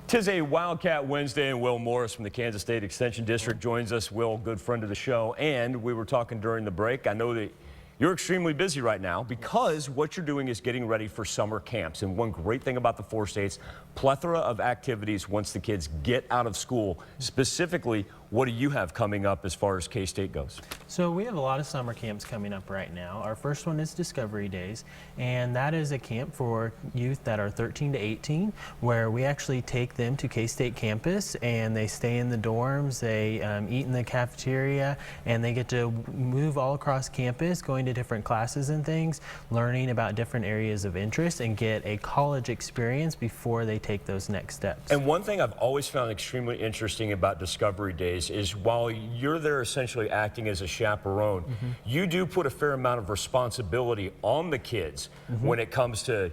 'Tis a Wildcat Wednesday, and Will Morris from the Kansas State Extension District joins us. Will, good friend of the show, and we were talking during the break. I know that you're extremely busy right now because what you're doing is getting ready for summer camps. And one great thing about the 4 states, plethora of activities once the kids get out of school. Specifically, what do you have coming up as far as K-State goes? So we have a lot of summer camps coming up right now. Our first one is Discovery Days, and that is a camp for youth that are 13 to 18, where we actually take them to K-State campus and they stay in the dorms, they eat in the cafeteria, and they get to move all across campus, going to different classes and things, learning about different areas of interest, and get a college experience before they take those next steps. And one thing I've always found extremely interesting about Discovery Days is while you're there essentially acting as a chaperone, you do put a fair amount of responsibility on the kids when it comes to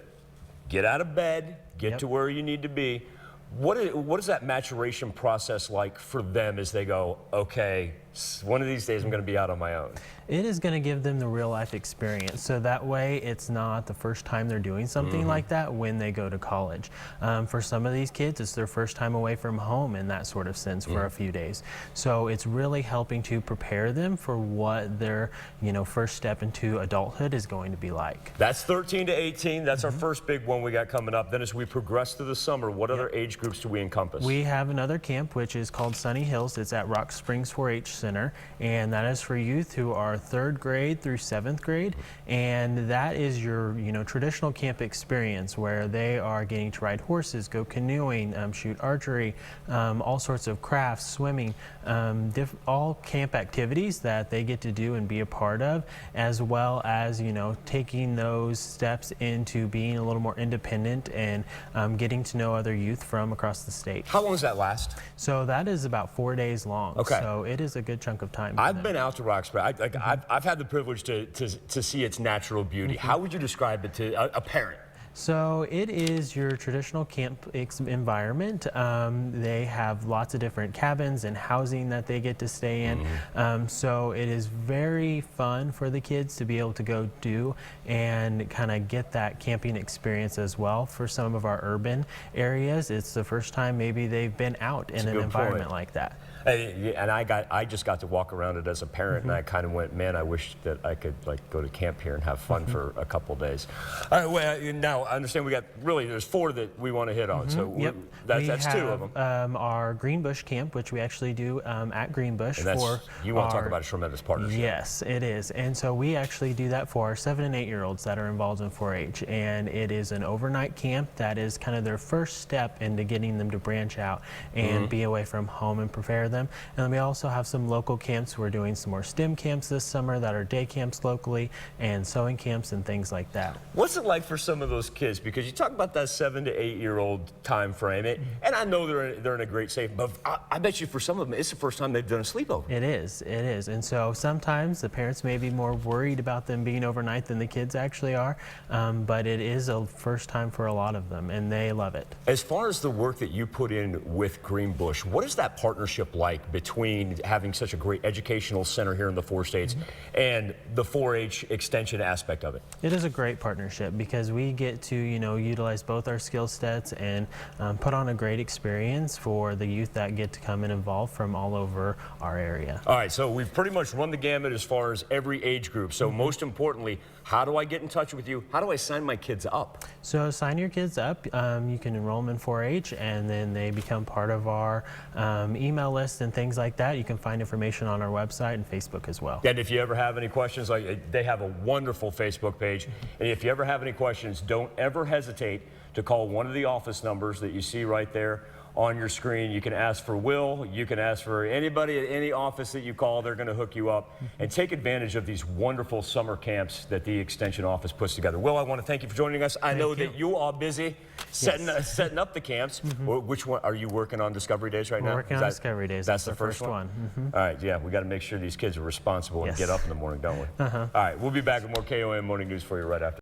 get out of bed, get to where you need to be. What is that maturation process like for them as they go, okay, one of these days I'm going to be out on my own? It is going to give them the real life experience, so that way it's not the first time they're doing something like that when they go to college. For some of these kids, it's their first time away from home in that sort of sense for a few days. So it's really helping to prepare them for what their first step into adulthood is going to be like. That's 13 to 18. That's our first big one we got coming up. Then as we progress through the summer, what other age groups do we encompass? We have another camp which is called Sunny Hills. It's at Rock Springs 4-H Center, and that is for youth who are 3rd grade through 7th grade, and that is your traditional camp experience where they are getting to ride horses, go canoeing, shoot archery, all sorts of crafts, swimming, all camp activities that they get to do and be a part of, as well as taking those steps into being a little more independent and getting to know other youth from across the state. How long does that last? So that is about 4 days long. Okay. So it is a good chunk of time. I've been out to Rock Springs. I've had the privilege to see its natural beauty. How would you describe it to a parent? So it is your traditional camp environment. They have lots of different cabins and housing that they get to stay in. So it is very fun for the kids to be able to go do and kind of get that camping experience as well. For some of our urban areas, it's the first time maybe they've been out in an environment like that. And I just got to walk around it as a parent, and I kind of went, man, I wish that I could go to camp here and have fun for a couple days. All right, well, now I understand we got there's 4 that we want to hit on. So that's 2 of them. Our Greenbush camp, which we actually do at Greenbush you want to talk about a tremendous partnership. Yes, it is. And so we actually do that for our 7- and 8-year-olds that are involved in 4-H, and it is an overnight camp that is kind of their first step into getting them to branch out and be away from home and prepare them. And then we also have some local camps. We're doing some more STEM camps this summer that are day camps locally, and sewing camps and things like that. What's it like for some of those kids? Because you talk about that 7 to 8-year-old time frame, and I know they're in a great shape, but I bet you for some of them it's the first time they've done a sleepover. It is, and so sometimes the parents may be more worried about them being overnight than the kids actually are, but it is a first time for a lot of them, and they love it. As far as the work that you put in with Greenbush, what is that partnership like between having such a great educational center here in the 4 states and the 4-H extension aspect of it? It is a great partnership because we get to utilize both our skill sets and put on a great experience for the youth that get to come and involve from all over our area. All right, so we've pretty much run the gamut as far as every age group. So most importantly, how do I get in touch with you? How do I sign my kids up? So sign your kids up. You can enroll them in 4-H, and then they become part of our email list and things like that. You can find information on our website and Facebook as well. And if you ever have any questions, they have a wonderful Facebook page. And if you ever have any questions, don't ever hesitate to call one of the office numbers that you see right there on your screen. You can ask for Will, you can ask for anybody at any office that you call. They're going to hook you up, and take advantage of these wonderful summer camps that the Extension office puts together. Will, I want to thank you for joining us. I know that you are busy setting up the camps. Which one are you working on? Discovery Days right now? We're working on Discovery Days. That's the first one? All right, yeah, we got to make sure these kids are responsible and get up in the morning, don't we? All right, we'll be back with more KOM Morning News for you right after.